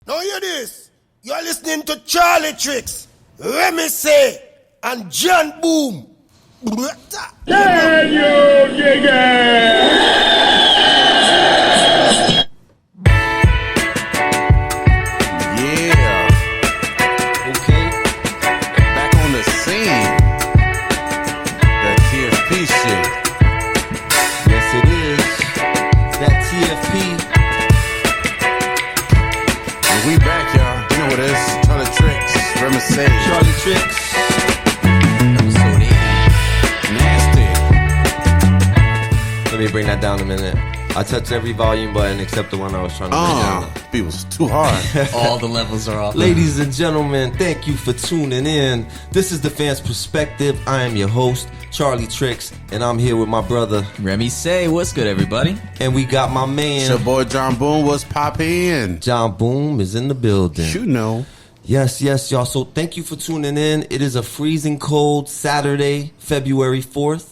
Now hear this. You're listening to charlietrix, remise, and jhanboom. Can you dig it? Yeah. Okay. Back on the scene. That TFP shit. Yes, it is. That TFP. And we back, y'all. You know what it is. Charlietrix, remise. charlietrix. Let me bring that down a minute. I touched every volume button except the one I was trying to bring down. It was too hard. All the levels are off. Ladies and gentlemen, thank you for tuning in. This is The Fan's Perspective. I am your host, Charlietrix, and I'm here with my brother, Remise. What's good, everybody? and we got my It's man, your boy jhanboom was popping. jhanboom is in the building. You know. Yes, y'all. So thank you for tuning in. It is a freezing cold Saturday, February 4th.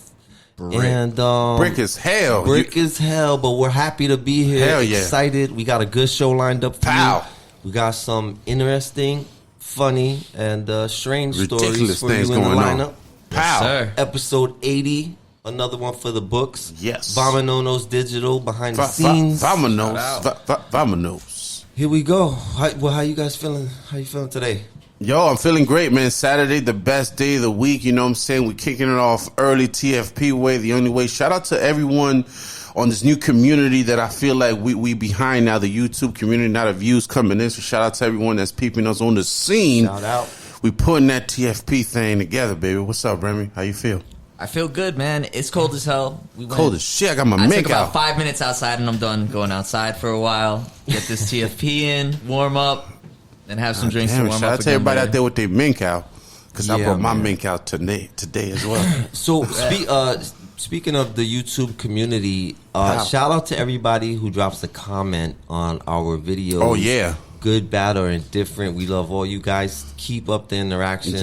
And Brick as hell. Brick as hell, but we're happy to be here. Hell yeah. Excited. We got a good show lined up for Pow. you. We got some interesting, funny, and strange Ridiculous stories for things you in the going on. lineup. Pow. Sir. Episode 80, another one for the books. Yes. Vamanonosdigital, behind the scenes. Vamanos. Here we go. How you guys feeling? How you feeling today? Yo, I'm feeling great, man. Saturday, the best day of the week. You know what I'm saying? We're kicking it off early TFP way, the only way. Shout out to everyone on this new community that I feel like we behind now, the YouTube community, not the views coming in. So shout out to everyone that's peeping us on the scene. Shout out. We putting that TFP thing together, baby. What's up, Remy? How you feel? I feel good, man. It's cold as hell. We went, Cold as shit. I got my I mink took about out. 5 minutes outside and I'm done going outside for a while. Get this TFP in, warm up, and have some drinks to Damn, warm shout up out to everybody again out there with their mink out. Because I Yeah, brought my man. mink out today as well. So, speaking of the YouTube community, Wow. shout out to everybody who drops a comment on our videos. Oh, yeah. Good, bad, or indifferent. We love all you guys. Keep up the interactions.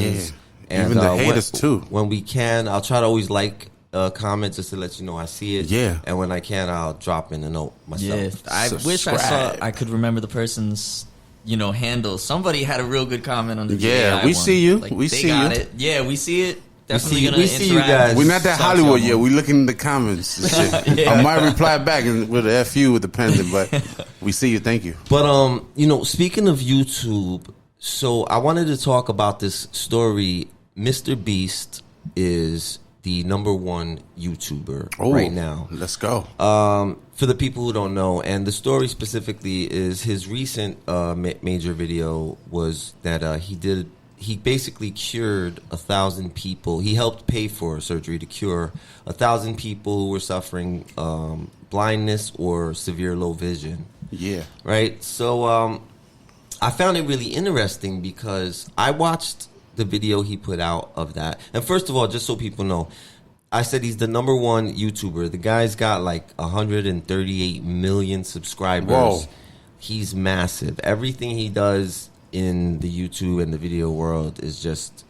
Yeah. Even the haters, too. When we can, I'll try to always like comment just to let you know I see it. Yeah. And when I can, I'll drop in a note myself. Yeah, I wish I could remember the person's handle. Somebody had a real good comment on the Yeah, JI we one. see you. Like, We they see got you. it. Yeah, we see it. Definitely see- gonna we see you interact. guys. We're not that Talk to Hollywood y'all yet. more. We looking in the comments and shit. Yeah. I might reply back with a FU with the pendant, but we see you. Thank you. But speaking of YouTube, so I wanted to talk about this story. Mr. Beast is the #1 YouTuber right now. Let's go. For the people who don't know, and the story specifically is his recent major video was that he basically cured 1,000 people. He helped pay for surgery to cure 1,000 people who were suffering blindness or severe low vision. Yeah. Right? So I found it really interesting because I watched the video he put out of that. And first of all, just so people know, I said he's the #1 YouTuber. The guy's got like 138 million subscribers. Whoa. He's massive. Everything he does in the YouTube and the video world is just,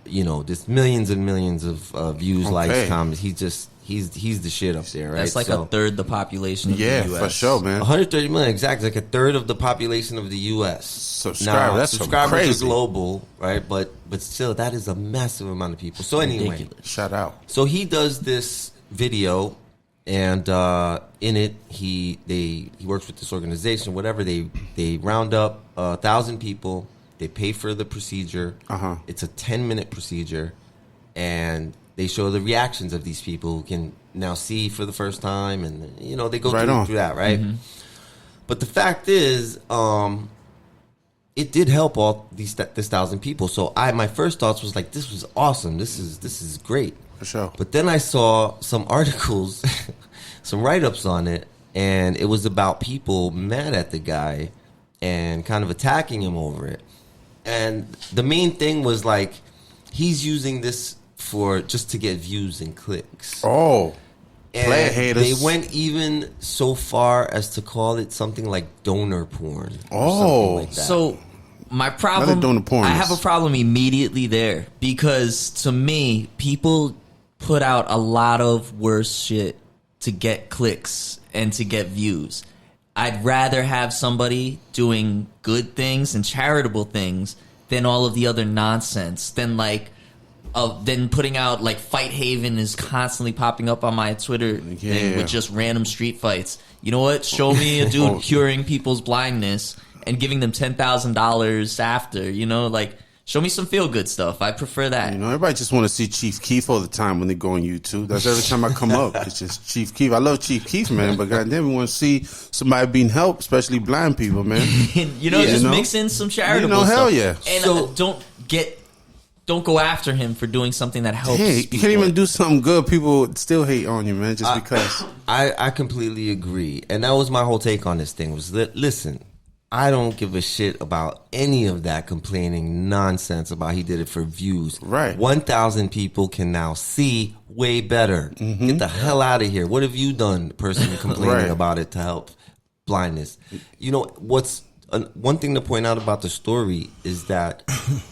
there's millions and millions of views, likes, comments. He's the shit up there, right? That's like a third the population of Yeah, the US. for sure, man. 130 million, exactly, like a third of the population of the U.S. Subscribe, that's so subscribers crazy. are global, right? But still, that is a massive amount of people. So anyway, Ridiculous. Shout out. so he does this video, and in it, he works with this organization, whatever. They round up 1,000 people. They pay for the procedure. Uh-huh. It's a 10-minute procedure, and they show the reactions of these people who can now see for the first time, and they go Right through that, right? Mm-hmm. But the fact is, it did help all this 1,000 people. So my first thoughts was like, this was awesome. This is great. For sure. But then I saw some articles, some write-ups on it, and it was about people mad at the guy and kind of attacking him over it. And the main thing was like, he's using this just to get views and clicks. Oh. And Player haters. they went even so far as to call it something like donor porn. Or Oh. something like that. So my problem, Another donor porn I is- have a problem immediately there because to me, people put out a lot of worse shit to get clicks and to get views. I'd rather have somebody doing good things and charitable things than all of the other nonsense. Than putting out like Fight Haven is constantly popping up on my Twitter thing with just random street fights. You know what? Show me a dude curing people's blindness and giving them $10,000 after. You know, like. Show me some feel-good stuff. I prefer that. You know, everybody just want to see Chief Keef all the time when they go on YouTube. That's every time I come up. It's just Chief Keef. I love Chief Keef, man, but goddamn, we want to see somebody being helped, especially blind people, man. Mix in some charitable stuff. Hell yeah. And don't go after him for doing something that helps people. You can't even do something good. People still hate on you, man, just because. I completely agree. And that was my whole take on this thing was that, listen, I don't give a shit about any of that complaining nonsense about he did it for views. Right. 1,000 people can now see way better. Mm-hmm. Get the hell out of here. What have you done, person complaining about it to help blindness? You know, one thing to point out about the story is that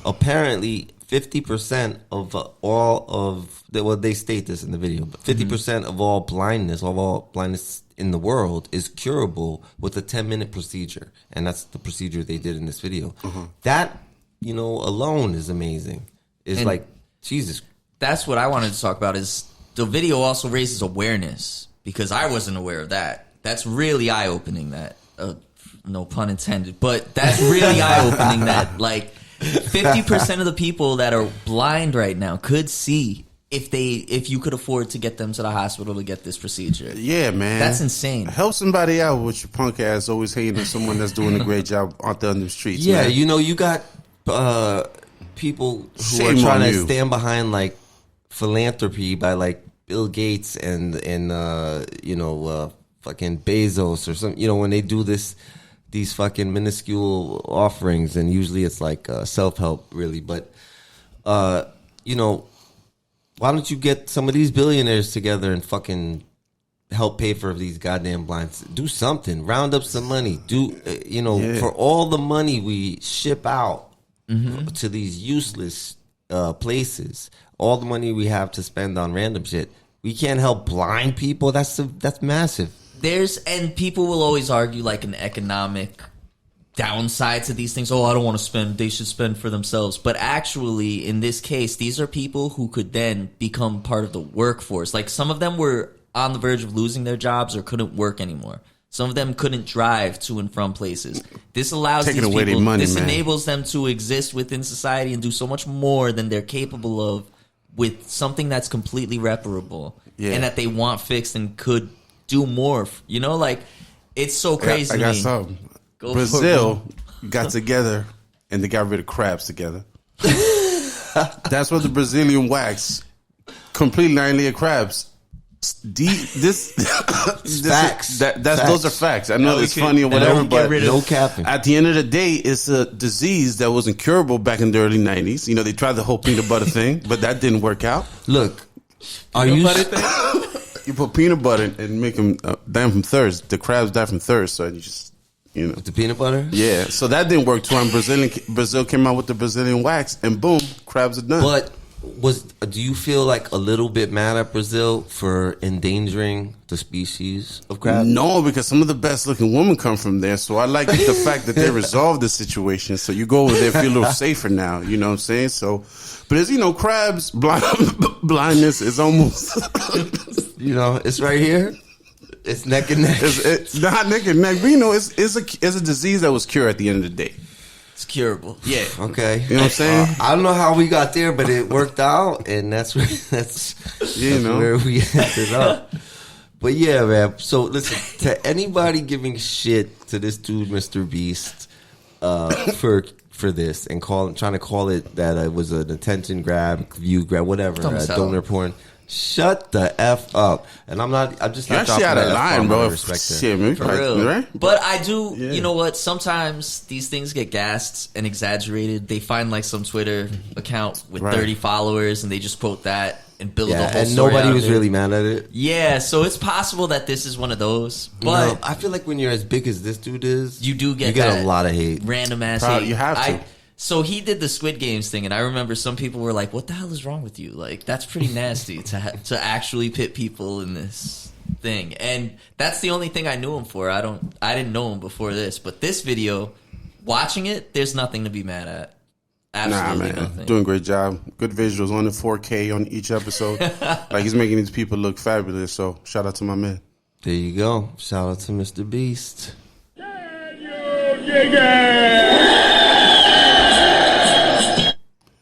apparently 50% of all of, they state this in the video, but 50% of all blindness in the world is curable with a 10-minute procedure. And that's the procedure they did in this video. That, alone is amazing. It's like, Jesus. That's what I wanted to talk about is the video also raises awareness because I wasn't aware of that. That's really eye-opening that. No pun intended. But that's really eye-opening that, like, 50% of the people that are blind right now could see if you could afford to get them to the hospital to get this procedure. Yeah, man. That's insane. Help somebody out with your punk ass always hating on someone that's doing a great job out there on the streets. Yeah, man. you got people who are trying to stand behind like philanthropy by like Bill Gates and fucking Bezos or something. When they do these fucking minuscule offerings, and usually it's like self-help really, but why don't you get some of these billionaires together and fucking help pay for these goddamn blinds? Do something. Round up some money. For all the money we ship out to these useless places, all the money we have to spend on random shit, we can't help blind people? That's massive. And people will always argue like an economic downside to these things. Oh, I don't want to spend. They should spend for themselves. But actually, in this case, these are people who could then become part of the workforce. Like some of them were on the verge of losing their jobs or couldn't work anymore. Some of them couldn't drive to and from places. This allows these people, this enables them to exist within society and do so much more than they're capable of with something that's completely reparable and that they want fixed and could do more. It's so crazy. I got something. Brazil got together and they got rid of crabs together. That's what the Brazilian wax completely annihilated crabs. Those are facts. I know it's funny or whatever, but no capping. At the end of the day, it's a disease that wasn't curable back in the early 90s. They tried the whole peanut butter thing, but that didn't work out. Look, you put peanut butter and make them die from thirst. The crabs die from thirst, so you just with the peanut butter. Yeah, so that didn't work too. And Brazil came out with the Brazilian wax, and boom, crabs are done. But do you feel like a little bit mad at Brazil for endangering the species of crab? No, because some of the best looking women come from there. So I like the fact that they resolved the situation. So you go over there, feel a little safer now. You know what I'm saying? So, but as crabs, blindness is almost, it's right here. It's neck and neck. It's not neck and neck, but it's a disease that was cured at the end of the day. It's curable. Yeah. Okay. You know what I'm saying? I don't know how we got there, but it worked out, and that's where we ended up. But yeah, man. So listen, to anybody giving shit to this dude, Mr. Beast, for this and trying to call it that it was an attention grab, view grab, whatever, donor porn. Shut the F up. And I'm just not actually out of line, bro. Shit, man. For real. Right? But I do, you know what? Sometimes these things get gassed and exaggerated. They find like some Twitter account with 30 followers and they just quote that and build a whole and story. Nobody was really mad at it. Yeah, so it's possible that this is one of those. But I feel like when you're as big as this dude is, you get a lot of hate. Random ass hate. You have to. So he did the Squid Games thing, and I remember some people were like, "What the hell is wrong with you? Like, that's pretty nasty to actually pit people in this thing. And that's the only thing I knew him for. I didn't know him before this. But this video, watching it, there's nothing to be mad at. Absolutely nothing. Doing a great job. Good visuals on the 4K on each episode. Like, he's making these people look fabulous. So shout out to my man. There you go. Shout out to Mr. Beast.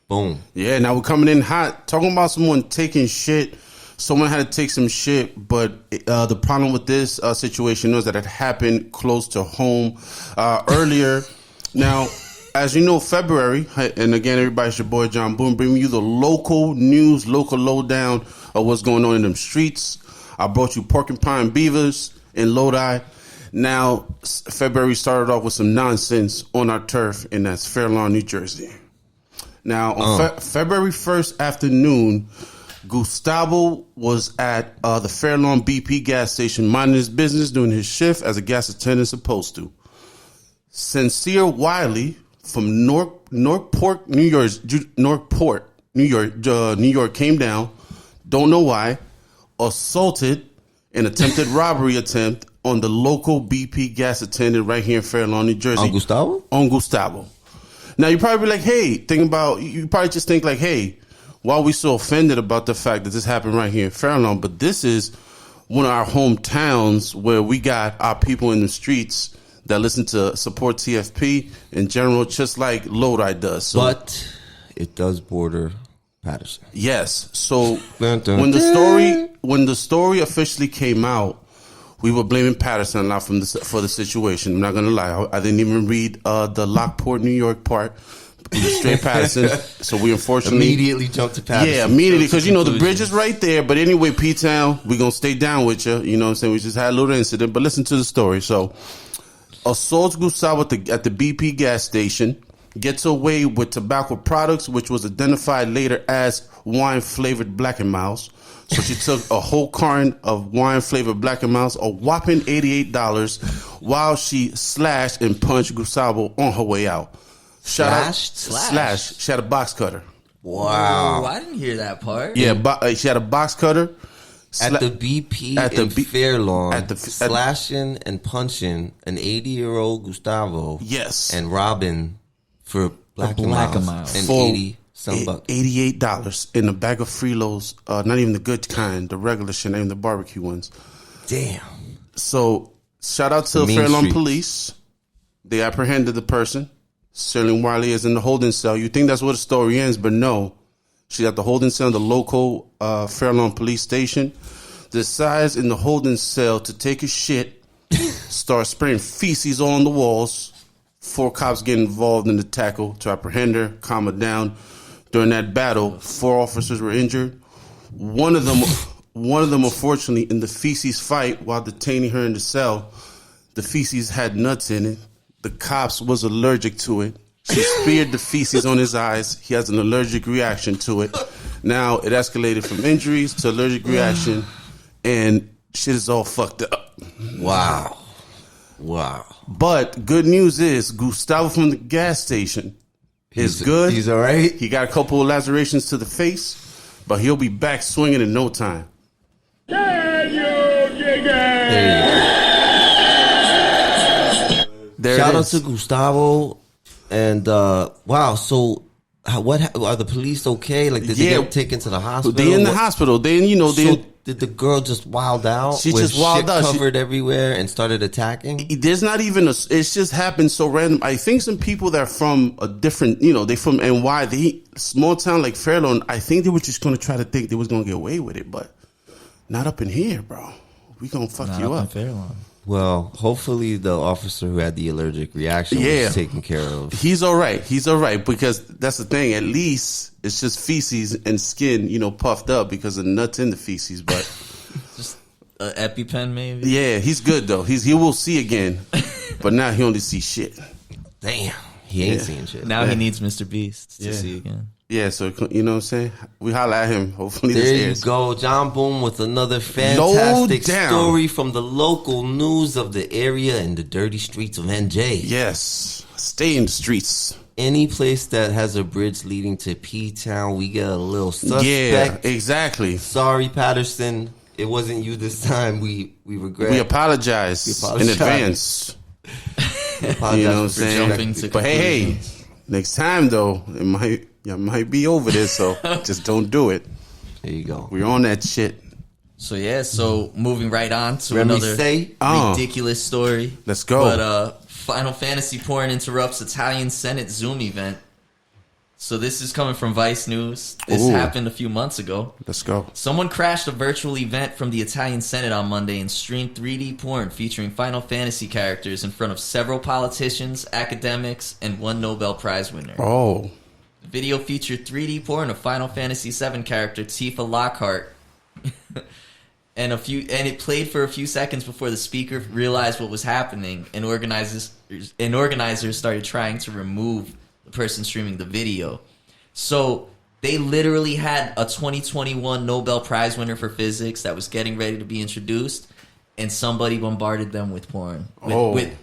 Boom. Yeah, now we're coming in hot. Talking about someone taking shit. Someone had to take some shit, but the problem with this situation was that it happened close to home earlier. Now, as you know, February, and again, everybody, it's your boy jhanboom, bringing you the local news, local lowdown of what's going on in them streets. I brought you porcupine beavers in Lodi. Now, February started off with some nonsense on our turf, and that's Fair Lawn, New Jersey. Now, on February 1st afternoon, Gustavo was at the Fair Lawn BP gas station minding his business, doing his shift as a gas attendant supposed to. Sincere Wiley from Northport, New York came down, don't know why, assaulted an attempted robbery attempt on the local BP gas attendant right here in Fair Lawn, New Jersey. On Gustavo? On Gustavo. Now, you probably be like, hey, you probably just think like, hey, why are we so offended about the fact that this happened right here in Fair Lawn? But this is one of our hometowns where we got our people in the streets that listen to support TFP in general, just like Lodi does. So, but it does border Patterson. Yes. So when the story officially came out, we were blaming Patterson a lot for the situation. I'm not gonna lie, I didn't even read the Lockport, New York part. We were straight Patterson. So we unfortunately immediately jumped to Patterson. Yeah, immediately, because you know the bridge is right there. But anyway, P-Town, we're gonna stay down with you. You know what I'm saying? We just had a little incident, but listen to the story. So, assaults Gustavo at the BP gas station, gets away with tobacco products, which was identified later as wine-flavored Black & Miles. So she took a whole carton of wine-flavored Black & Miles, a whopping $88, while she slashed and punched Gustavo on her way out. Slash. She had a box cutter. Wow. Ooh, I didn't hear that part. Yeah, she had a box cutter. At the BP in Fair Lawn, slashing and punching an 80-year-old Gustavo. Yes. And robbing for Black & Miles. And 80 some bucks. $88 in a bag of Frilos, not even the good kind, the regular shit, not even the barbecue ones. Damn. So, shout out to Fair Lawn Police. They apprehended the person. Sterling Wiley is in the holding cell. You think that's where the story ends, but no. She's at the holding cell in the local Fair Lawn Police Station. Decides in the holding cell to take a shit, start spraying feces all on the walls. 4 cops get involved in the tackle to apprehend her, calm her down. During that battle, 4 officers were injured. One of them, unfortunately, in the feces fight while detaining her in the cell, the feces had nuts in it. The cops was allergic to it. She speared the feces on his eyes. He has an allergic reaction to it. Now it escalated from injuries to allergic reaction, and shit is all fucked up. Wow. But good news is Gustavo from the gas station is good. He's all right. He got a couple of lacerations to the face, but he'll be back swinging in no time. There you go. Shout out to Gustavo. And wow, so what are the police okay? Like, did they get taken to the hospital? They in the hospital. Did the girl just wild out? She just wild out, covered everywhere and started attacking. There's not even it's just happened so random. I think some people that are from a different, they from NY, small town like Fair Lawn. I think they were just going to try to think they was going to get away with it, but not up in here, bro. We gonna fuck you up. Fair Lawn. Well, hopefully the officer who had the allergic reaction was taken care of. He's all right. Because that's the thing. At least it's just feces and skin, puffed up because of nuts in the feces. But just an EpiPen, maybe. Yeah, he's good though. He will see again, but now he only sees shit. Damn, he ain't seeing shit. Now he needs Mr. Beast to see again. Yeah, so you know what I'm saying? We holla at him. Hopefully there this you airs. go. jhanboom with another fantastic story from the local news of the area and the dirty streets of NJ. Yes. Stay in the streets. Any place that has a bridge leading to P-Town, we get a little suspect. Yeah, exactly. Sorry, Patterson. it wasn't you this time, we regret. We apologize, in advance. We apologize You know what I'm for saying? jumping to But hey, conclusions. next time though, it might be over this, so just don't do it. There you go. We're on that shit. So yeah, so moving right on to Remise. another ridiculous story. Let's go. But Final Fantasy porn interrupts Italian Senate Zoom event. So this is coming from Vice News. This happened a few months ago. Let's go. Someone crashed a virtual event from the Italian Senate on Monday and streamed 3D porn featuring Final Fantasy characters in front of several politicians, academics, and one Nobel Prize winner. Oh, The video featured 3D porn of Final Fantasy VII character Tifa Lockhart. And it played for a few seconds before the speaker realized what was happening, and organizers started trying to remove the person streaming the video. So they literally had a 2021 Nobel Prize winner for physics that was getting ready to be introduced, and somebody bombarded them with porn. With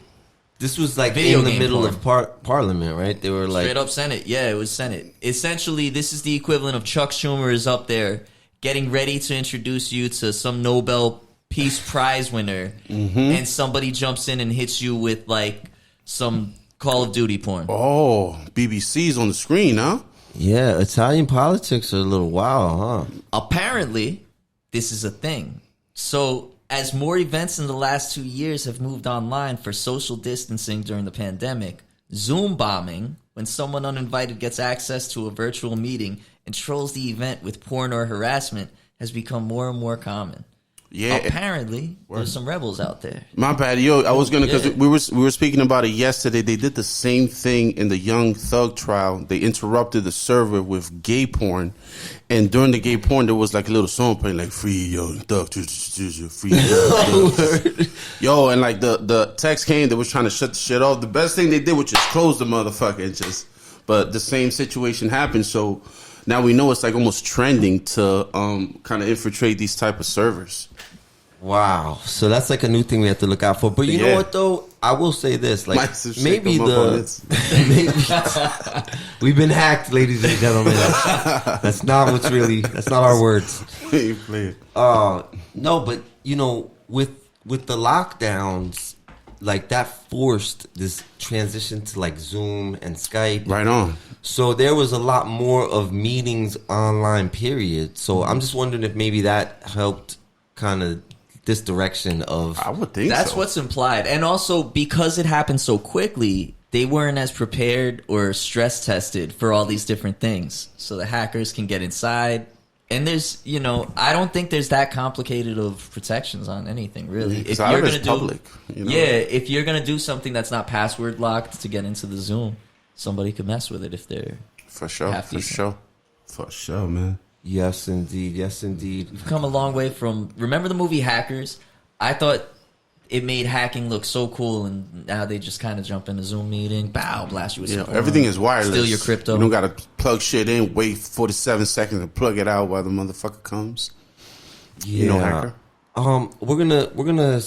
This was like Video in the game middle porn. of Parliament, right? They were like, straight up Senate. Yeah, it was Senate. Essentially, this is the equivalent of Chuck Schumer is up there getting ready to introduce you to some Nobel Peace Prize winner, and somebody jumps in and hits you with like some Call of Duty porn. oh, BBC's on the screen, huh? yeah, Italian politics are a little wild, huh? Apparently, this is a thing. So, as more events in the last 2 years have moved online for social distancing during the pandemic, Zoom bombing, when someone uninvited gets access to a virtual meeting and trolls the event with porn or harassment, has become more and more common. Yeah. Apparently, there's some rebels out there. My bad, yo. I was gonna because Yeah. we were speaking about it yesterday. They did the same thing in the Young Thug trial. They interrupted the server with gay porn, and during the gay porn, there was like a little song playing, like "Free Young Thug, free Young Thug." Yo, and like the text came, they was trying to shut the shit off. The best thing they did was just close the motherfucker and just. But the same situation happened, so now we know it's like almost trending to kind of infiltrate these type of servers. Wow. So that's like a new thing we have to look out for. But you know Yeah. what though? I will say this, like Might have to maybe shake 'em up on this. maybe we've been hacked, ladies and gentlemen. That's not our words. Play it. No, but you know, with the lockdowns, like that forced this transition to like Zoom and Skype. Right on. So there was a lot more of meetings online, period. So I'm just wondering if maybe that helped kind of this direction of. I would think That's so. what's implied. And also, because it happened so quickly, they weren't as prepared or stress tested for all these different things. So the hackers can get inside. And there's, I don't think there's that complicated of protections on anything, really. If you're going to public, you know? Yeah, if you're going to do something that's not password locked to get into the Zoom, somebody could mess with it if they're For sure. half For decent. sure. For sure, man. Yes, indeed. Yes, indeed. We've come a long way from. Remember the movie Hackers? I thought it made hacking look so cool, and now they just kind of jump in a Zoom meeting, bow, blast you with some porn, Everything is wireless. steal your crypto. You don't got to plug shit in, wait 47 seconds and plug it out while the motherfucker comes. Yeah. You know, hacker. We're gonna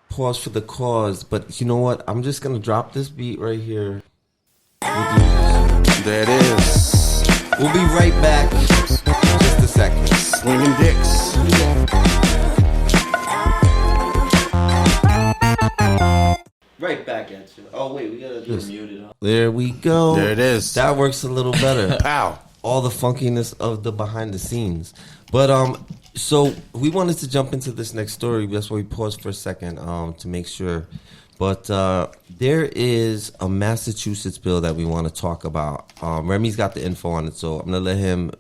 pause for the cause, but you know what? I'm just gonna drop this beat right here. There it is. We'll be right back. Just a second. Swinging dicks. Right back at you. Oh wait, we gotta You're muted. There we go. There it is. That works a little better. Pow. All the funkiness of the behind the scenes. But so we wanted to jump into this next story. That's why we paused for a second to make sure. But there is a Massachusetts bill that we want to talk about. Remy's got the info on it, so I'm gonna let him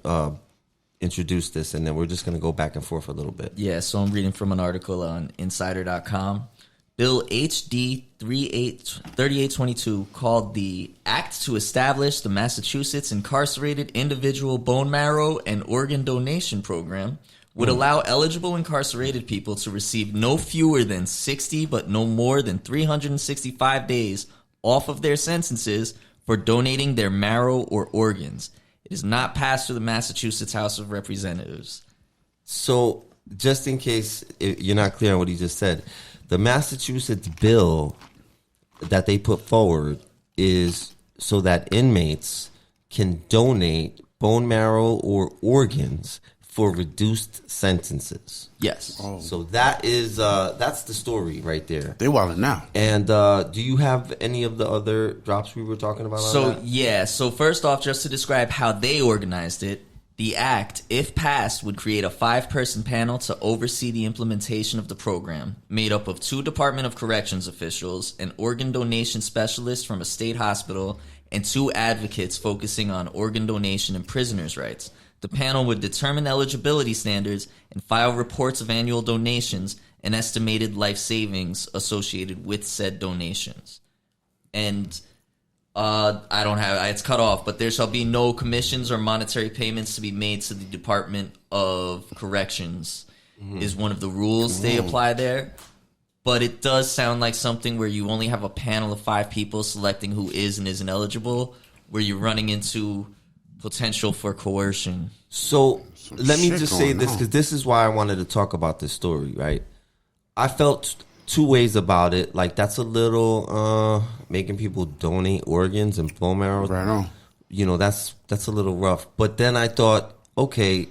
introduce this, and then we're just gonna go back and forth a little bit. Yeah, so I'm reading from an article on Insider.com. Bill HD 3822, called the Act to Establish the Massachusetts Incarcerated Individual Bone Marrow and Organ Donation Program, would allow eligible incarcerated people to receive no fewer than 60 but no more than 365 days off of their sentences for donating their marrow or organs. It is not passed through the Massachusetts House of Representatives. So, just in case you're not clear on what he just said, the Massachusetts bill that they put forward is so that inmates can donate bone marrow or organs for reduced sentences. Yes. Oh. So that's the story right there. They wildin' now. And do you have any of the other drops we were talking about? So, on that? yeah. So, first off, just to describe how they organized it, the act, if passed, would create a 5-person panel to oversee the implementation of the program, made up of 2 Department of Corrections officials, an organ donation specialist from a state hospital, and 2 advocates focusing on organ donation and prisoners' rights. The panel would determine eligibility standards and file reports of annual donations and estimated life savings associated with said donations. And I don't have it's cut off, but there shall be no commissions or monetary payments to be made to the Department of Corrections is one of the rules they apply there. But it does sound like something where you only have a panel of 5 people selecting who is and isn't eligible, where you're running into potential for coercion. So let me shit just say going this, on. because this is why I wanted to talk about this story, right? I felt 2 ways about it. Like, that's a little making people donate organs and bone marrow. Right on. You know, that's a little rough. But then I thought, okay,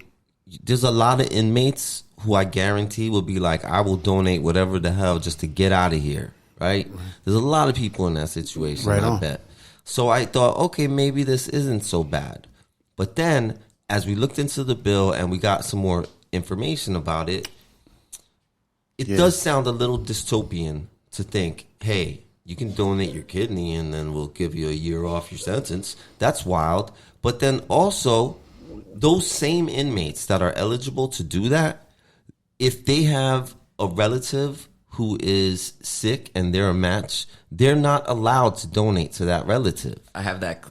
there's a lot of inmates who I guarantee will be like, I will donate whatever the hell just to get out of here, right? There's a lot of people in that situation, Right I on. bet. So I thought, okay, maybe this isn't so bad. But then, as we looked into the bill and we got some more information about it, it does sound a little dystopian to think, hey, you can donate your kidney and then we'll give you a year off your sentence. That's wild. But then also, those same inmates that are eligible to do that, if they have a relative who is sick and they're a match, they're not allowed to donate to that relative. I have that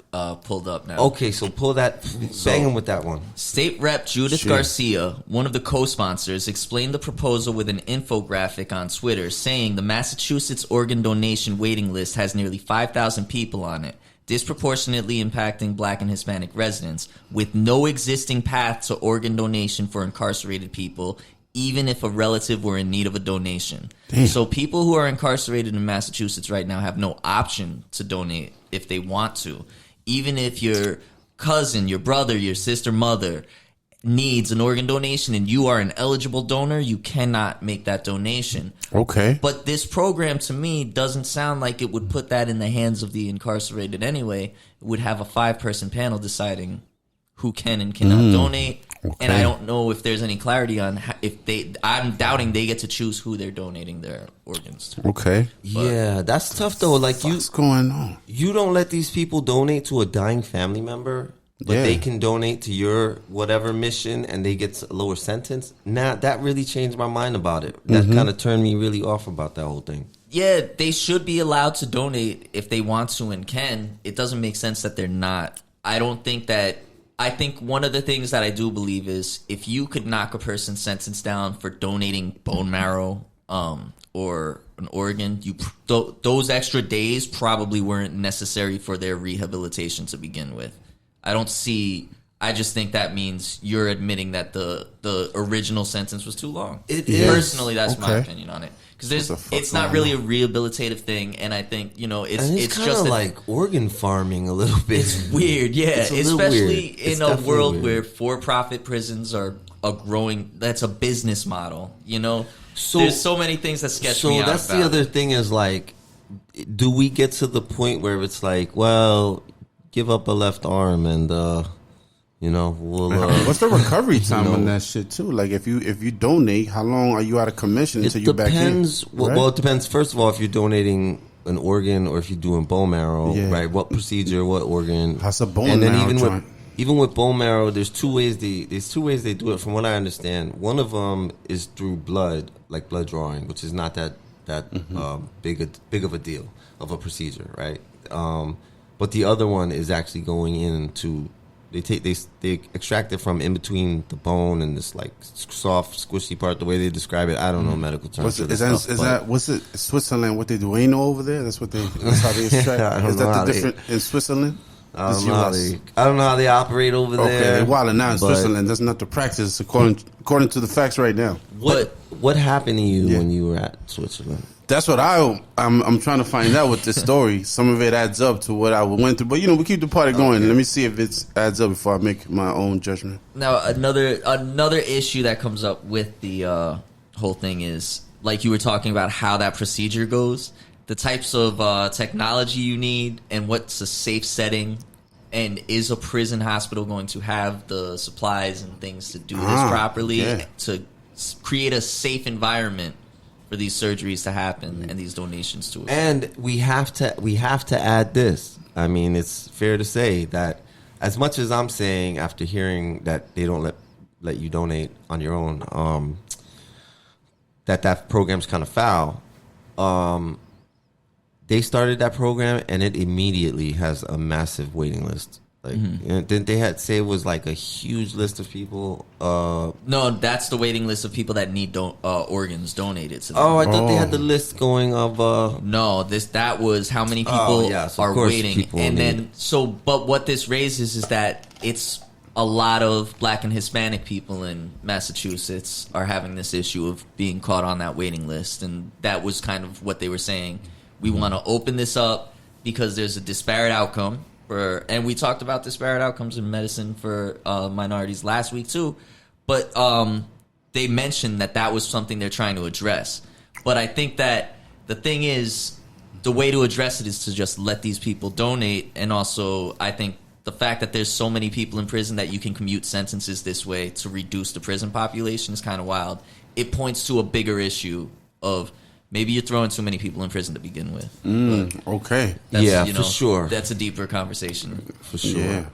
pulled up now. Okay, so pull that, bang him with that one. State Rep Judith Garcia, one of the co-sponsors, explained the proposal with an infographic on Twitter saying the Massachusetts organ donation waiting list has nearly 5,000 people on it, disproportionately impacting Black and Hispanic residents, with no existing path to organ donation for incarcerated people, even if a relative were in need of a donation. Damn. So people who are incarcerated in Massachusetts right now have no option to donate if they want to. Even if your cousin, your brother, your sister, mother needs an organ donation and you are an eligible donor, you cannot make that donation. Okay. But this program, to me, doesn't sound like it would put that in the hands of the incarcerated anyway. It would have a 5-person panel deciding who can and cannot donate. Okay. And I don't know if there's any clarity on if they. I'm doubting they get to choose who they're donating their organs to. Okay. Yeah, that's tough though. Like, What's going on? you don't let these people donate to a dying family member, but Yeah. they can donate to your whatever mission and they get a lower sentence. Now, that really changed my mind about it. That kind of turned me really off about that whole thing. Yeah, they should be allowed to donate if they want to and can. It doesn't make sense that they're not. I don't think that. I think one of the things that I do believe is if you could knock a person's sentence down for donating bone marrow or an organ, those extra days probably weren't necessary for their rehabilitation to begin with. I just think that means you're admitting that the original sentence was too long. It is. Personally, that's my Okay. opinion on it. Because What the fuck it's not going really a rehabilitative thing, and I think And it's it's just kind of like organ farming a little bit. it's weird, yeah. It's a little Especially weird. It's in a definitely world weird. where for-profit prisons are a growing. That's a business model, So- there's so many things that sketch So me out. that's the about other it. thing is like, do we get to the point where it's like, well, give up a left arm and we'll. What's the recovery time know. on that shit too? Like if you donate, how long are you out of commission It until you're back in? depends. Right? Well, it depends. First of all, if you're donating an organ or if you're doing bone marrow, Yeah. right? What procedure? What organ? How's a bone and then marrow even joint? with bone marrow, there's two ways they do it. From what I understand, one of them is through blood, like blood drawing, which is not that big of a deal of a procedure, right? But the other one is actually going into they extract it from in between the bone and this like soft squishy part. The way they describe it, I don't know medical terms. What's it, what's it Switzerland? What they do? Ain't no over there. That's how they extract. I don't Is know that how the they- different in Switzerland? I It's don't know how US. I don't know how they operate over Okay, there. they're wilding now in but Switzerland. That's not the practice according to the facts right now. What happened to you Yeah. when you were at Switzerland? That's what I'm trying to find out with this story. Some of it adds up to what I went through, but we keep the party going. Okay. Let me see if it adds up before I make my own judgment. Now, another issue that comes up with the whole thing is, like you were talking about, how that procedure goes, the types of technology you need, and what's a safe setting, and is a prison hospital going to have the supplies and things to do this properly to create a safe environment for these surgeries to happen and these donations to it. And we have to add this. I mean, it's fair to say that as much as I'm saying after hearing that they don't let you donate on your own, that program's kind of foul. They started that program and it immediately has a massive waiting list. Like, didn't they say it was like a huge list of people? No, that's the waiting list of people that need organs donated to them. Oh, I thought they had the list going of. No, that was how many people are waiting, and then But what this raises is that it's a lot of Black and Hispanic people in Massachusetts are having this issue of being caught on that waiting list, and that was kind of what they were saying. We want to open this up because there's a disparate outcome. And we talked about disparate outcomes in medicine for minorities last week too, but they mentioned that was something they're trying to address. But I think that the thing is, the way to address it is to just let these people donate, and also I think the fact that there's so many people in prison that you can commute sentences this way to reduce the prison population is kind of wild. It points to a bigger issue of maybe you're throwing too many people in prison to begin with. Okay. For sure. That's a deeper conversation. For sure. Yeah.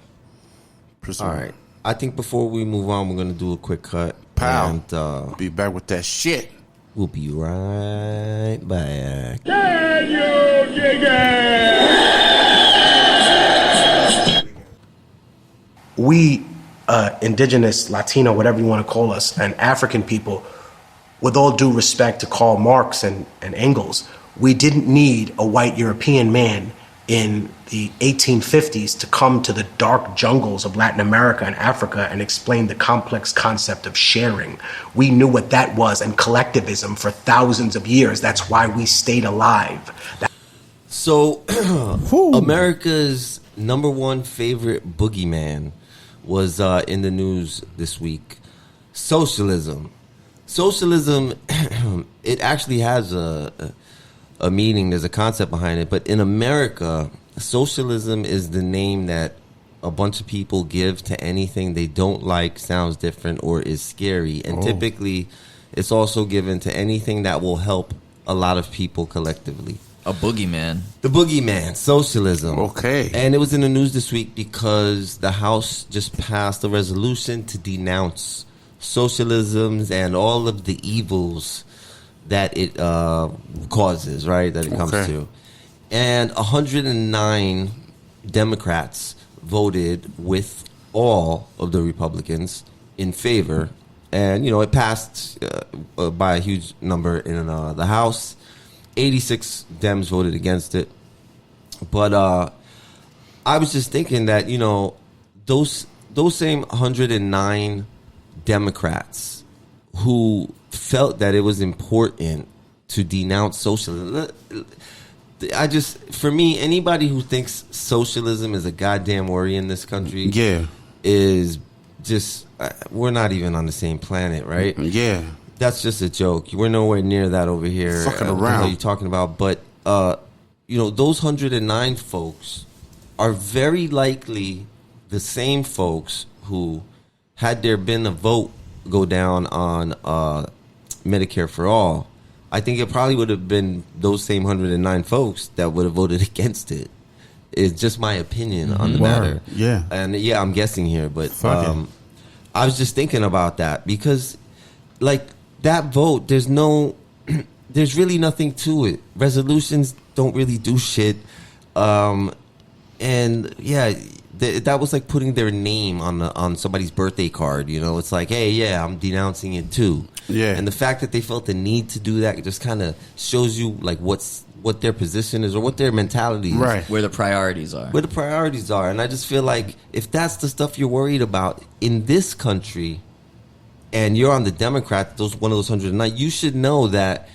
All right. I think before we move on, we're going to do a quick cut. Pow. And be back with that shit. We'll be right back. Can you dig it? We, indigenous, Latino, whatever you want to call us, and African people, with all due respect to Karl Marx and Engels, we didn't need a white European man in the 1850s to come to the dark jungles of Latin America and Africa and explain the complex concept of sharing. We knew what that was, and collectivism for thousands of years. That's why we stayed alive. So, America's number one favorite boogeyman was in the news this week. Socialism. Socialism, it actually has a meaning. There's a concept behind it. But in America, socialism is the name that a bunch of people give to anything they don't like, sounds different, or is scary. And typically, it's also given to anything that will help a lot of people collectively. A boogeyman. The boogeyman, socialism. Okay. And it was in the news this week because the House just passed a resolution to denounce socialisms and all of the evils that it causes, right? That it comes to. And 109 Democrats voted with all of the Republicans in favor. And, it passed by a huge number in the House. 86 Dems voted against it. But I was just thinking that, those same 109 Democrats who felt that it was important to denounce socialism. For me, anybody who thinks socialism is a goddamn worry in this country, is just, we're not even on the same planet, right? Yeah. That's just a joke. We're nowhere near that over here. Fucking around. What are you talking about? But, those 109 folks are very likely the same folks who, had there been a vote go down on Medicare for all, I think it probably would have been those same 109 folks that would have voted against it. It's just my opinion on the matter. Yeah. And I'm guessing here, but I was just thinking about that because, that vote, there's really nothing to it. Resolutions don't really do shit. That was like putting their name on somebody's birthday card. It's like, hey, yeah, I'm denouncing it too. Yeah. And the fact that they felt the need to do that just kind of shows you what their position is or what their mentality is. Right. Where the priorities are. And I just feel like if that's the stuff you're worried about in this country, and you're on the Democrat, one of those 109, you should know that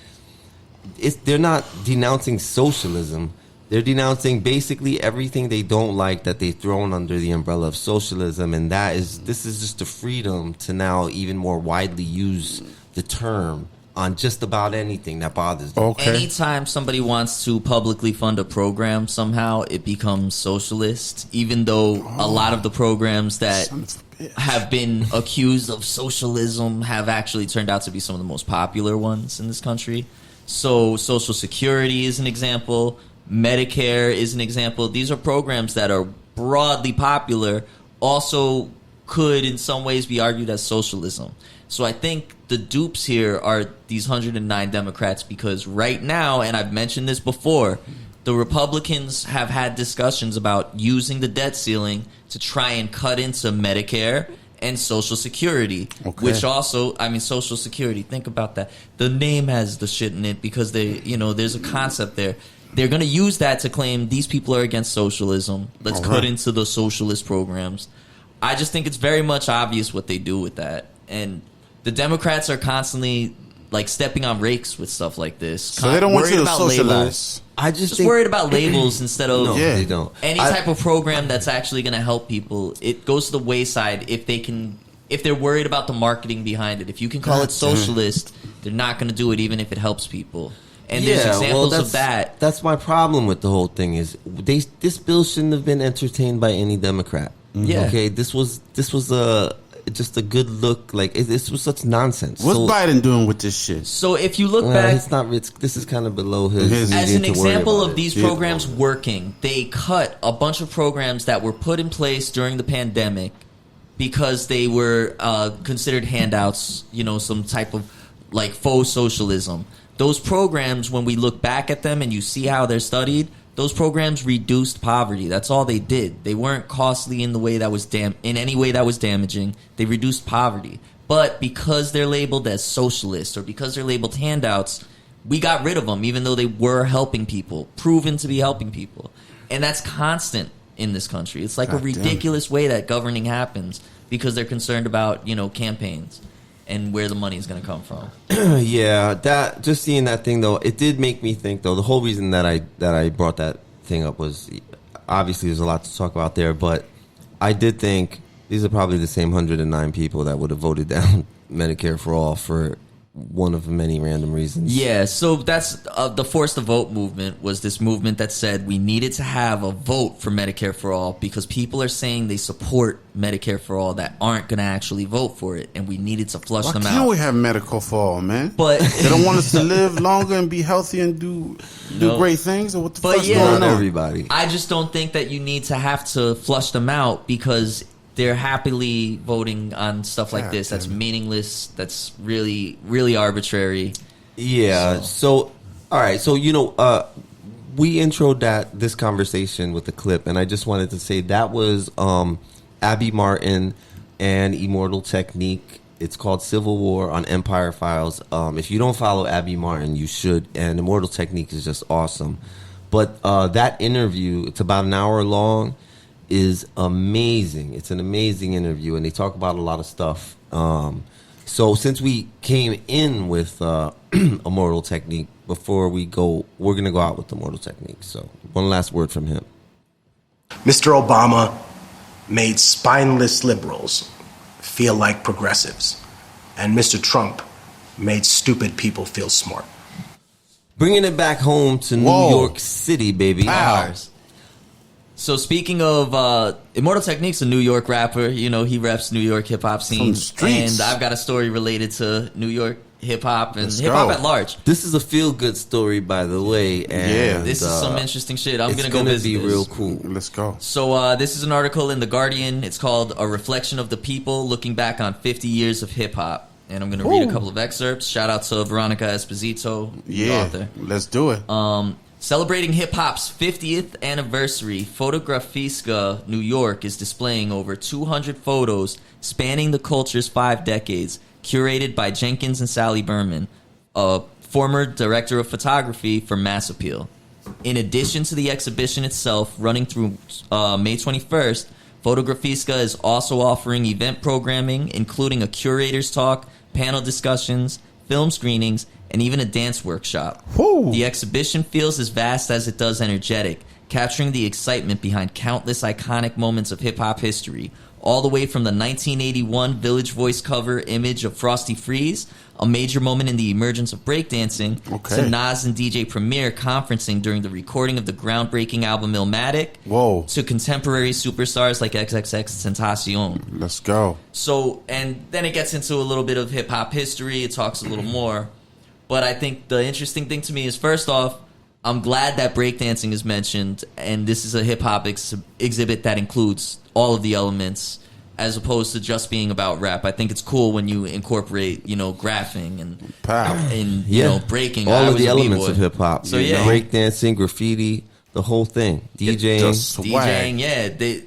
they're not denouncing socialism. They're denouncing basically everything they don't like that they've thrown under the umbrella of socialism, and this is just the freedom to now even more widely use the term on just about anything that bothers them. Okay. Anytime somebody wants to publicly fund a program, somehow it becomes socialist, even though a lot of the programs that have been accused of socialism have actually turned out to be some of the most popular ones in this country. So Social Security is an example. Medicare is an example. These are programs that are broadly popular, also could in some ways be argued as socialism. So I think the dupes here are these 109 Democrats, because right now, and I've mentioned this before, the Republicans have had discussions about using the debt ceiling to try and cut into Medicare and Social Security, which also, I mean, Social Security, think about that. The name has the shit in it because there's a concept there. They're going to use that to claim these people are against socialism. Let's cut into the socialist programs. I just think it's very much obvious what they do with that. And the Democrats are constantly like stepping on rakes with stuff like this. So they don't want you to socialize. Labels. I just worried about labels instead of they don't. Any type of program that's actually going to help people. It goes to the wayside if they're worried about the marketing behind it. If you can call it socialist, they're not going to do it even if it helps people. And there's examples of that. That's my problem with the whole thing is this bill shouldn't have been entertained by any Democrat. Yeah. Okay, this was just a good look. Like this was such nonsense. What's Biden doing with this shit? So if you look back, this is kind of below his. As an example of these programs working, they cut a bunch of programs that were put in place during the pandemic because they were considered handouts. Some type of like faux socialism. Those programs, when we look back at them and you see how they're studied, those programs reduced poverty. That's all they did. They weren't costly in the way that was in any way that was damaging. They reduced poverty. But because they're labeled as socialist or because they're labeled handouts, we got rid of them, even though they were helping people, proven to be helping people. And that's constant in this country. It's like a ridiculous way that governing happens because they're concerned about, campaigns and where the money is going to come from. Yeah, just seeing that thing though, it did make me think though. The whole reason that I brought that thing up was obviously there's a lot to talk about there, but I did think these are probably the same 109 people that would have voted down Medicare for all for one of many random reasons. Yeah, so that's the Force the Vote movement was this movement that said we needed to have a vote for Medicare for all because people are saying they support Medicare for all that aren't going to actually vote for it, and we needed to flush them out. Why can't we have medical for all, man? But they don't want us to live longer and be healthy and do great things, or what the fuck's going on? Everybody. I just don't think that you need to have to flush them out because they're happily voting on stuff like this. That's meaningless. That's really, really arbitrary. Yeah. So all right. So, we introed this conversation with the clip, and I just wanted to say that was Abby Martin and Immortal Technique. It's called Civil War on Empire Files. If you don't follow Abby Martin, you should. And Immortal Technique is just awesome. But that interview, it's about an hour long, is amazing. It's an amazing interview, and they talk about a lot of stuff. So since we came in with Immortal Technique, before we go, we're going to go out with Immortal Technique. So one last word from him. Mr. Obama made spineless liberals feel like progressives, and Mr. Trump made stupid people feel smart. Bringing it back home to New York City, baby. Ours. So speaking of Immortal Technique's a New York rapper, he reps New York hip hop scene, and I've got a story related to New York hip hop and hip hop at large. This is a feel good story, by the way. And this is some interesting shit. I'm gonna go visit. Be this. Real cool. Let's go. So this is an article in The Guardian. It's called "A Reflection of the People: Looking Back on 50 Years of Hip Hop." And I'm gonna read a couple of excerpts. Shout out to Veronica Esposito, the author. Let's do it. Celebrating hip-hop's 50th anniversary, Fotografiska New York is displaying over 200 photos spanning the culture's 5 decades, curated by Jenkins and Sally Berman, a former director of photography for Mass Appeal. In addition to the exhibition itself, running through May 21st, Fotografiska is also offering event programming, including a curator's talk, panel discussions, film screenings, and even a dance workshop. Woo. The exhibition feels as vast as it does energetic, capturing the excitement behind countless iconic moments of hip-hop history, all the way from the 1981 Village Voice cover image of Frosty Freeze, a major moment in the emergence of breakdancing, to Nas and DJ Premier conferencing during the recording of the groundbreaking album Illmatic, to contemporary superstars like XXXTentacion. Let's go. So, and then it gets into a little bit of hip-hop history. It talks a little more. But I think the interesting thing to me is, first off, I'm glad that breakdancing is mentioned, and this is a hip-hop exhibit that includes all of the elements, as opposed to just being about rap. I think it's cool when you incorporate, graphing and you know, breaking. All of the elements of hip hop. So yeah, breakdancing, graffiti, the whole thing. DJing, yeah.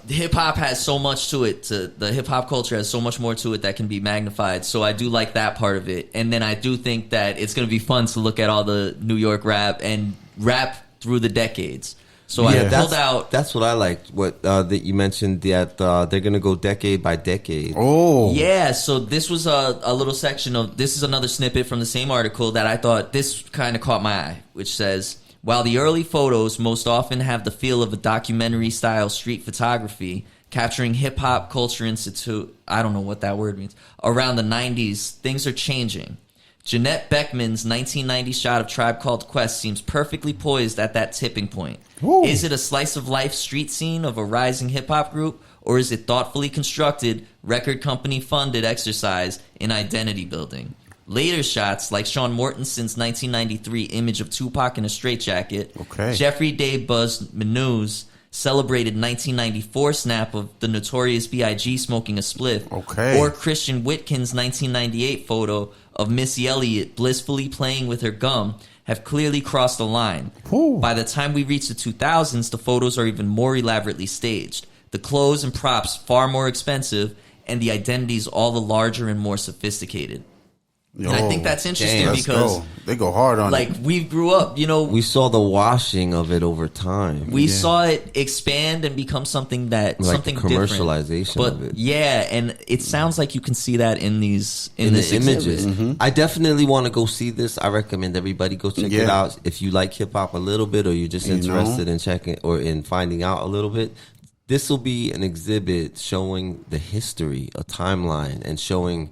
Hip hop has so much to it. The hip hop culture has so much more to it that can be magnified. So I do like that part of it. And then I do think that it's going to be fun to look at all the New York rap and rap through the decades. So I pulled out. That's what I liked. What that you mentioned, that they're going to go decade by decade. Oh, yeah. So this was a little section of. This is another snippet from the same article that I thought this kind of caught my eye, which says, while the early photos most often have the feel of a documentary-style street photography capturing hip-hop culture institute, I don't know what that word means, around the 90s, things are changing. Jeanette Beckman's 1990 shot of Tribe Called Quest seems perfectly poised at that tipping point. Ooh. Is it a slice-of-life street scene of a rising hip-hop group, or is it thoughtfully constructed, record company-funded exercise in identity building? Later shots, like Sean Mortenson's 1993 image of Tupac in a straitjacket, Jeffrey Day Buzz Manuz celebrated 1994 snap of the Notorious B.I.G. smoking a spliff, or Christian Whitkin's 1998 photo of Missy Elliott blissfully playing with her gum, have clearly crossed the line. Ooh. By the time we reach the 2000s, the photos are even more elaborately staged. The clothes and props far more expensive, and the identities all the larger and more sophisticated. And I think that's interesting because they go hard on it. We grew up, we saw the washing of it over time. We saw it expand and become something that something commercialization different. of it. Yeah, and it sounds like you can see that in these in the images. Mm-hmm. I definitely want to go see this. I recommend everybody go check it out if you like hip hop a little bit, or you're just interested in checking or in finding out a little bit. This will be an exhibit showing the history, a timeline, and showing.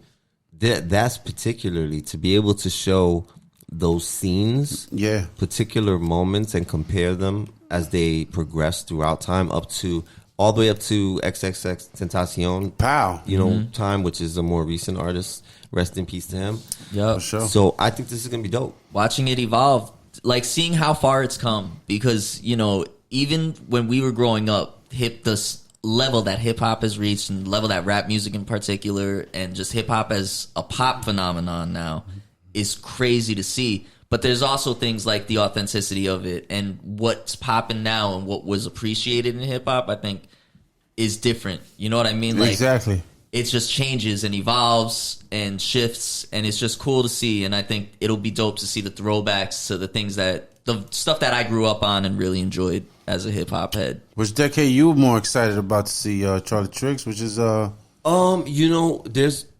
That's particularly to be able to show those scenes, particular moments, and compare them as they progress throughout time, all the way up to XXXTentacion, time, which is a more recent artist. Rest in peace to him. Yeah, for sure. So I think this is gonna be dope. Watching it evolve, like seeing how far it's come, because even when we were growing up, the level that hip-hop has reached, and level that rap music in particular, and just hip-hop as a pop phenomenon now, is crazy to see. But there's also things like the authenticity of it, and what's popping now and what was appreciated in hip-hop, I think, is different. You know what I mean? Exactly. It just changes and evolves and shifts, and it's just cool to see. And I think it'll be dope to see the throwbacks to the stuff that I grew up on and really enjoyed as a hip hop head. Which decade you more excited about to see, charlietrix? Which is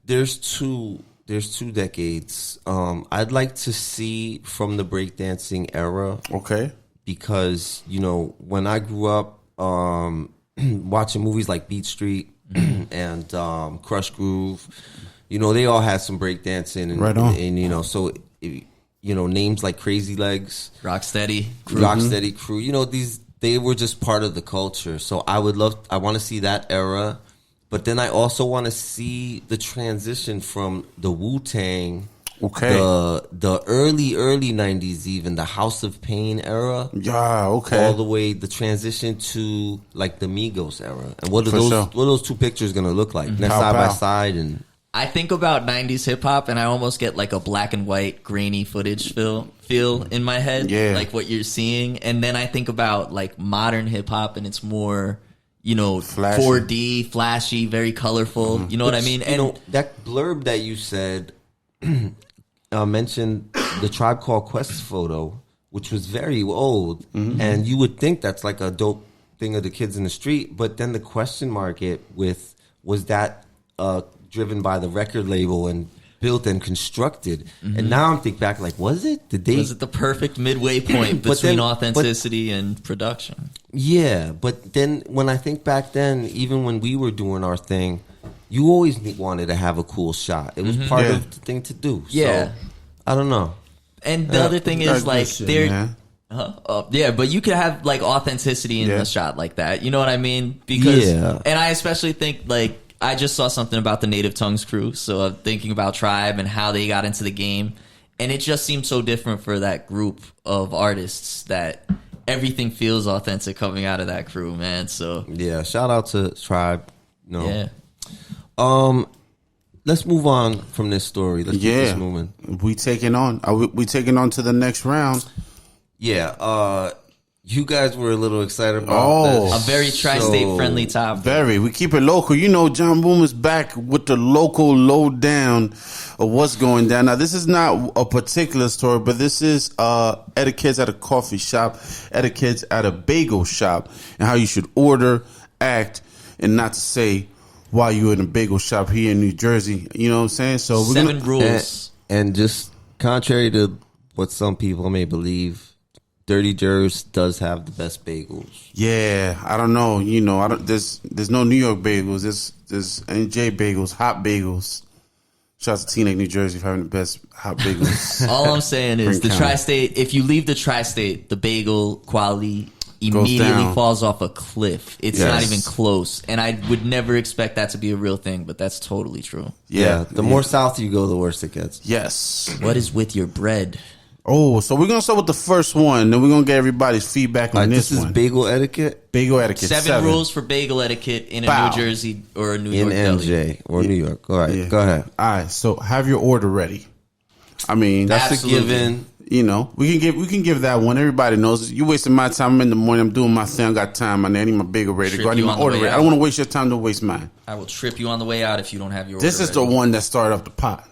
there's two decades. I'd like to see from the breakdancing era. Okay. Because when I grew up watching movies like Beat Street and Crush Groove, they all had some breakdancing and, right on. And so names like Crazy Legs, Rocksteady Crew, they were just part of the culture. So I want to see that era, but then I also want to see the transition from the Wu-Tang, the early 90s, even the House of Pain era, all the way the transition to like the Migos era. And what are those two pictures gonna look like side by side? And I think about 90s hip-hop, and I almost get like a black and white grainy footage feel in my head, like what you're seeing. And then I think about like modern hip-hop, and it's more, flashy. 4D, flashy, very colorful. Mm-hmm. You know what I mean? And that blurb that you said mentioned the Tribe Called Quest photo, which was very old. Mm-hmm. And you would think that's like a dope thing of the kids in the street. But then the question mark was that... driven by the record label and built and constructed. And now I'm thinking back, like, was it? Was it the perfect midway point between authenticity and production? Yeah, but then when I think back then, even when we were doing our thing, you always wanted to have a cool shot. It was part of the thing to do. Yeah. So, I don't know. And the other thing is, like, man. yeah, but you could have like authenticity in a shot like that. You know what I mean? Because, and I especially think, like, I just saw something about the Native Tongues crew, so I'm thinking about Tribe and how they got into the game, and it just seems so different for that group of artists that everything feels authentic coming out of that crew, man. So yeah, shout out to Tribe. No, yeah. Let's move on from this story. Let's keep this moving. We taking on. We taking on to the next round. Yeah. You guys were a little excited about this. A very tri-state friendly topic. Very. We keep it local. You know, jhanboom is back with the local lowdown of what's going down. Now, this is not a particular story, but this is etiquettes at a coffee shop, etiquettes at a bagel shop, and how you should order, act, and not to say while you're in a bagel shop here in New Jersey. You know what I'm saying? So we're 7 rules. And just contrary to what some people may believe, Dirty Jers does have the best bagels. Yeah, I don't know. You know, there's no New York bagels. There's NJ bagels, hot bagels. Shout out to Teaneck, New Jersey for having the best hot bagels. All I'm saying is the tri-state, if you leave the tri-state, the bagel quality immediately falls off a cliff. It's not even close. And I would never expect that to be a real thing, but that's totally true. Yeah, the more south you go, the worse it gets. Yes. What is with your bread? Oh, so we're going to start with the first one, then we're going to get everybody's feedback on this one. This is bagel etiquette? Bagel etiquette. 7 rules for bagel etiquette in a New Jersey or a New York deli. In NJ or New York. All right, go ahead. All right, so have your order ready. I mean, that's a given. You know, we can give that one. Everybody knows. You wasting my time. I'm in the morning. I'm doing my thing. I got time. I need my bagel ready to go. I need my order ready. I don't want to waste your time. Don't waste mine. I will trip you on the way out if you don't have your order This is the one that started up the pot.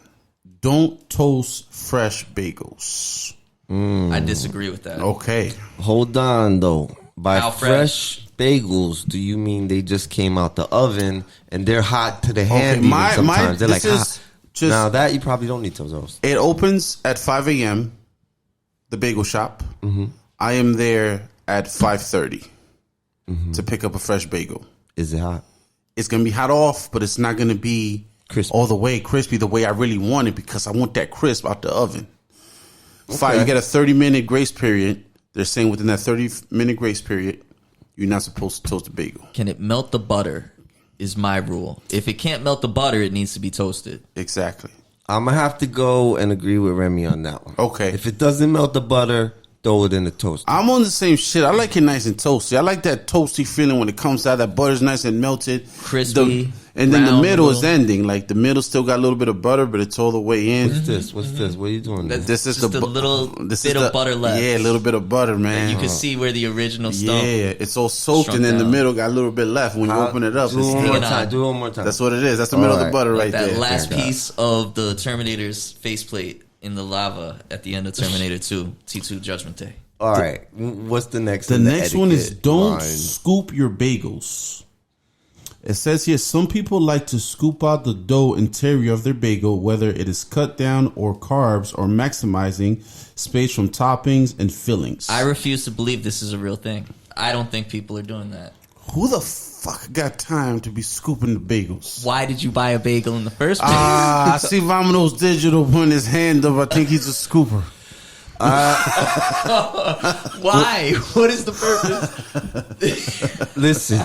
Don't toast fresh bagels. I disagree with that. Okay. Hold on, though. By How fresh bagels, do you mean they just came out the oven and they're hot to the hand? Even sometimes they're like hot. Now that you probably don't need to toast. It opens at 5 a.m. The bagel shop. I am there at 5:30 to pick up a fresh bagel. Is it hot? It's gonna be hot off, but it's not gonna be crispy. All the way crispy the way I really want it, because I want that crisp out the oven. Okay. You get a 30-minute grace period. They're saying within that 30-minute grace period, you're not supposed to toast the bagel. Can it melt the butter? Is my rule. If it can't melt the butter, it needs to be toasted. Exactly. I'm going to have to go and agree with Remy on that one. Okay. If it doesn't melt the butter, throw it in the toaster. I'm on the same shit. I like it nice and toasty. I like that toasty feeling when it comes out. That butter's nice and melted. Crispy. And then the middle is ending. Like the middle still got a little bit of butter, but it's all the way in. What's this? What are you doing? This is just a little bit of butter left. Yeah, a little bit of butter, man. You can see where the original stuff. Yeah, it's all soaked, and in the middle got a little bit left. When you open it up, do it one more time. That's what it is. That's the middle of the butter right there. That last piece of the Terminator's faceplate in the lava at the end of Terminator 2, T2 Judgment Day. All right, what's the next? The next one is don't scoop your bagels. It says here, some people like to scoop out the dough interior of their bagel, whether it is cut down or carbs, or maximizing space from toppings and fillings. I refuse to believe this is a real thing. I don't think people are doing that. Who the fuck got time to be scooping the bagels? Why did you buy a bagel in the first place? I see vamanonosdigital putting his hand up. I think he's a scooper. Why? What is the purpose? Listen.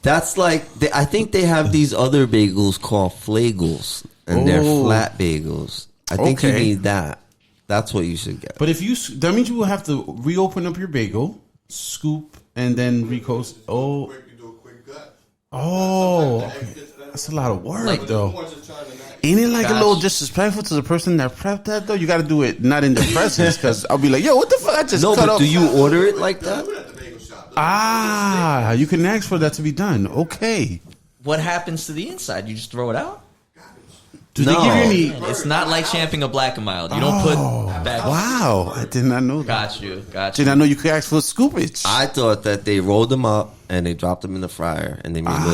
That's like, I think they have these other bagels called flagels, and they're flat bagels. I think you need that. That's what you should get. But that means you will have to reopen up your bagel, scoop, and then recoast. Okay. That's a lot of work, though. Ain't it like a little disrespectful to the person that prepped that, though? You got to do it not in the presence, because I'll be like, yo, what the fuck? I just cut off. Do you order it like that? You can ask for that to be done. Okay. What happens to the inside? You just throw it out? Do they give you any? It's not like champing a black and mild. You don't put back. Wow, I did not know that. Got you. Did not know you could ask for scoopage. I thought that they rolled them up and they dropped them in the fryer, and they made little.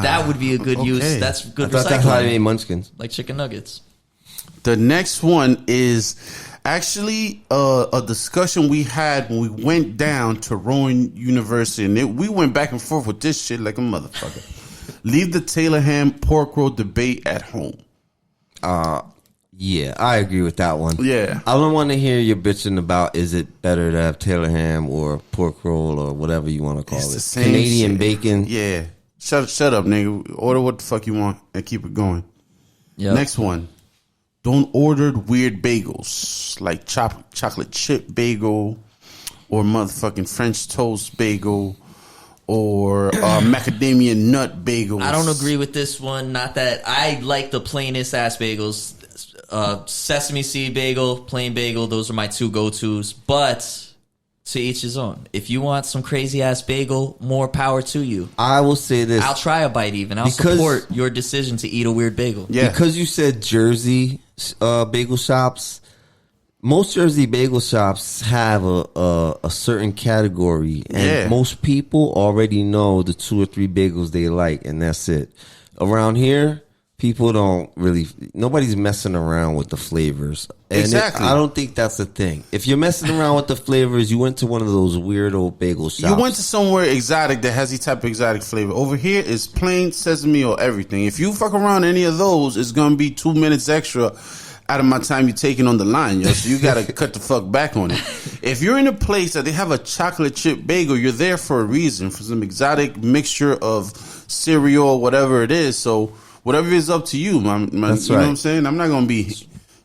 That would be a good use. Okay. That's good I thought that's how they made recycling. munchkins. Like chicken nuggets. The next one is actually a discussion we had when we went down to Rowan University, and we went back and forth with this shit like a motherfucker. Leave the Taylor ham pork roll debate at home. Yeah, I agree with that one. Yeah. I don't want to hear you bitching about is it better to have Taylor ham or pork roll or whatever you want to call It's it. the same Canadian shit. bacon. Yeah. Shut up, nigga. Order what the fuck you want and keep it going. Yep. Next one. Don't order weird bagels like chocolate chip bagel or motherfucking French toast bagel or macadamia nut bagels. I don't agree with this one. Not that I like the plainest ass bagels. Sesame seed bagel, plain bagel, those are my two go-tos. But to each his own. If you want some crazy ass bagel, more power to you. I will say this. I'll try a bite even. I'll Because- support your decision to eat a weird bagel. Yeah. Because you said Jersey bagel shops, most Jersey bagel shops have a certain category, and Yeah. most people already know the 2 or 3 bagels they like, and that's it. Around here, people don't really, nobody's messing around with the flavors. And Exactly. I don't think that's the thing. If you're messing around with the flavors, you went to one of those weirdo bagel shops. You went to somewhere exotic that has the type of exotic flavor. Over here is plain sesame or everything. If you fuck around any of those, it's gonna be 2 minutes extra out of my time you're taking on the line, yo. So you gotta cut the fuck back on it. If you're in a place that they have a chocolate chip bagel, you're there for a reason, for some exotic mixture of cereal, whatever it is. So whatever is up to you, man. That's You know right. what I'm saying? I'm not gonna be.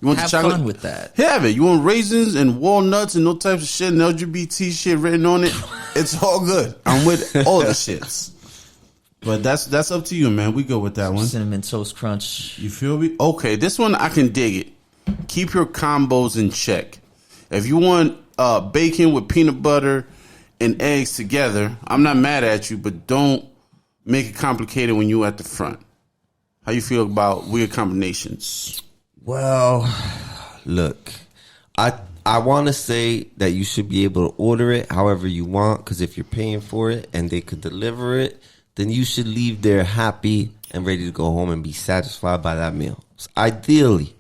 You want Have the chocolate? fun with that. Have it. You want raisins and walnuts and no types of shit and LGBT shit written on it? It's all good. I'm with all the shits. But that's up to you, man. We go with that one. Cinnamon Toast Crunch. You feel me? Okay, this one I can dig it. Keep your combos in check. If you want bacon with peanut butter and eggs together, I'm not mad at you, but don't make it complicated when you at the front. How you feel about weird combinations? Well, look, I want to say that you should be able to order it however you want, because if you're paying for it and they could deliver it, then you should leave there happy and ready to go home and be satisfied by that meal. Ideally.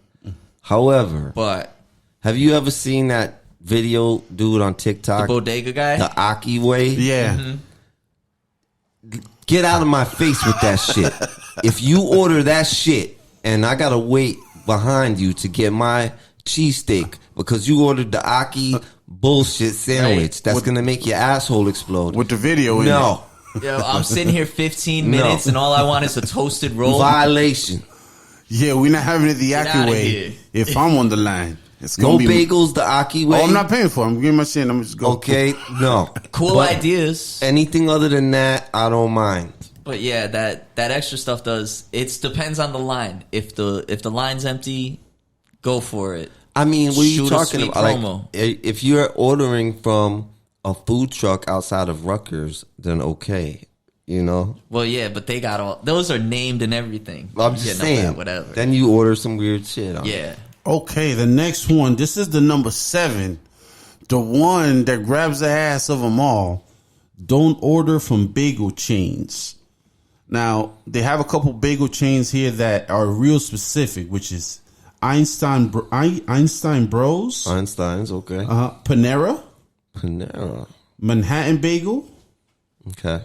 However, But have you ever seen that video dude on the TikTok? bodega guy? The Aki way? Yeah. Get out of my face with that shit. If you order that shit and I gotta wait behind you to get my cheesesteak because you ordered the Aki bullshit sandwich, Right. that's gonna make your asshole explode. With the video in No. Yo, I'm sitting here 15 No. minutes and all I want is a toasted roll. Violation. Yeah, we're not having it the Get Aki outta way. here. If I'm on the line, it's No gonna be bagels the Aki way. Oh, I'm not paying for it. I'm getting my shit. I'm just go. Okay, no. Cool But ideas. anything other than that, I don't mind. But yeah, that extra stuff it depends on the line. If the line's empty, go for it. I mean, what are you Shoot a talking sweet about? Like, promo. if you're ordering from a food truck outside of Rutgers, then okay, you know. Well, yeah, but they got all those are named and everything. I'm just Getting up saying. at whatever. Then you order some weird shit. On it. Yeah. Okay, the next one. This is the number 7. The one that grabs the ass of them all. Don't order from bagel chains. Now, they have a couple bagel chains here that are real specific, which is Einstein Bros, Einstein's okay. Panera, Panera. Manhattan Bagel, Okay.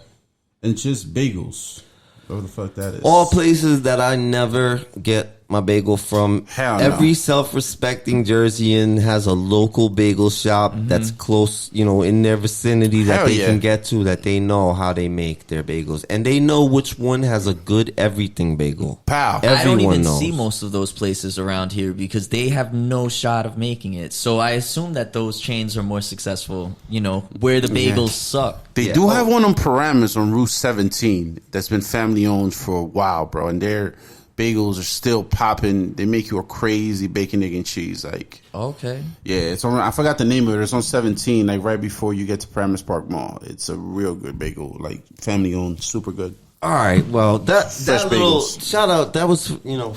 and just bagels. Whatever the fuck that is. All places that I never get my bagel from. Hell no. Every self-respecting Jerseyan has a local bagel shop that's close, in their vicinity that Hell they yeah. can get to, that they know how they make their bagels. And they know which one has a good everything bagel. Pow. I don't Everyone even knows. see most of those places around here because they have no shot of making it. So I assume that those chains are more successful, where the bagels suck. They do have one on Paramus on Route 17 that's been family owned for a while, bro. And their bagels are still popping. They make you a crazy bacon, egg, and cheese. Like, Okay. yeah, it's on. I forgot the name of it. It's on 17, like right before you get to Paramus Park Mall. It's a real good bagel, like family owned, super good. All right, well, that Fresh little bagels. shout out, that was,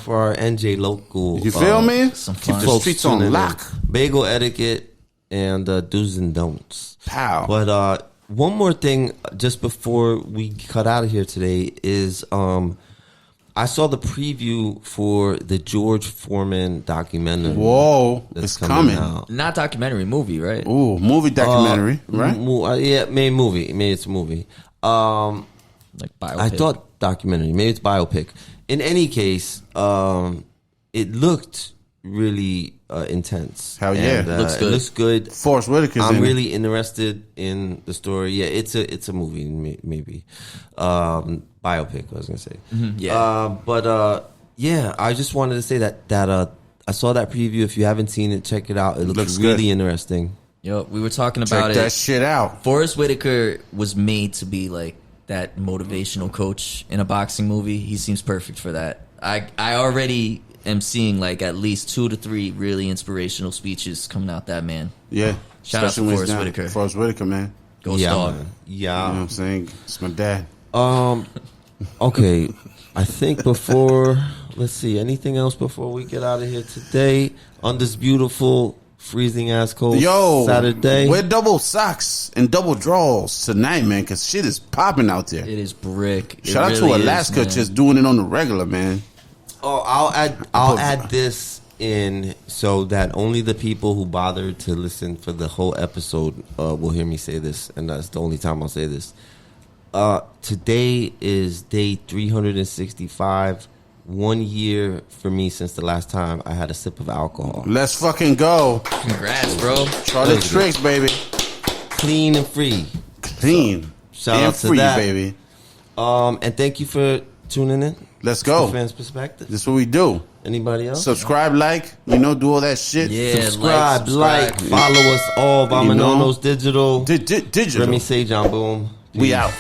for our NJ local. You feel me? some Keep fun. the folks streets tuning on in. lock. Bagel etiquette and do's and don'ts. Pow. But one more thing, just before we cut out of here today, is I saw the preview for the George Foreman documentary. Whoa, that's it's coming. out. Not documentary, movie, right? Ooh, movie documentary, right? Yeah, maybe movie. Maybe it's a movie. Like biopic. I thought documentary. Maybe it's biopic. In any case, it looked really intense. Hell yeah. And, Looks good. It looks good. Forrest Whitaker's I'm in it. really interested in the story. Yeah, it's a movie, maybe biopic. I was gonna say. Yeah. Yeah, I just wanted to say that I saw that preview. If you haven't seen it, check it out. It looks really good. interesting. Yo, we were talking about Check that shit out. Forrest Whitaker was made to be like that motivational coach in a boxing movie. He seems perfect for that. I already am seeing like at least 2 to 3 really inspirational speeches coming out that man. Yeah. Shout out to Especially when it's Forrest down- Whitaker. Forrest Whitaker, man. Ghost yeah, dog. man. You know what I'm saying? It's my dad. Okay, I think let's see, anything else before we get out of here today on this beautiful freezing ass cold Saturday? Wear double socks and double draws tonight, man, because shit is popping out there. It is brick. It Shout out really to Alaska is, man. just doing it on the regular, man. Oh, I'll add this in so that only the people who bothered to listen for the whole episode will hear me say this, and that's the only time I'll say this. Today is day 365. 1 year for me since the last time I had a sip of alcohol. Let's fucking go. Congrats, bro. Charlietrix, baby. Clean and free. Clean. Shout and out to free, that. baby. And thank you for tuning in. Let's go. The Fans Perspective. This is what we do. Anybody else? Subscribe, like, do all that shit. Yeah, Subscribe, like, like, follow us all. Vamanonosdigital. Digital. Remise, jhanboom. We out.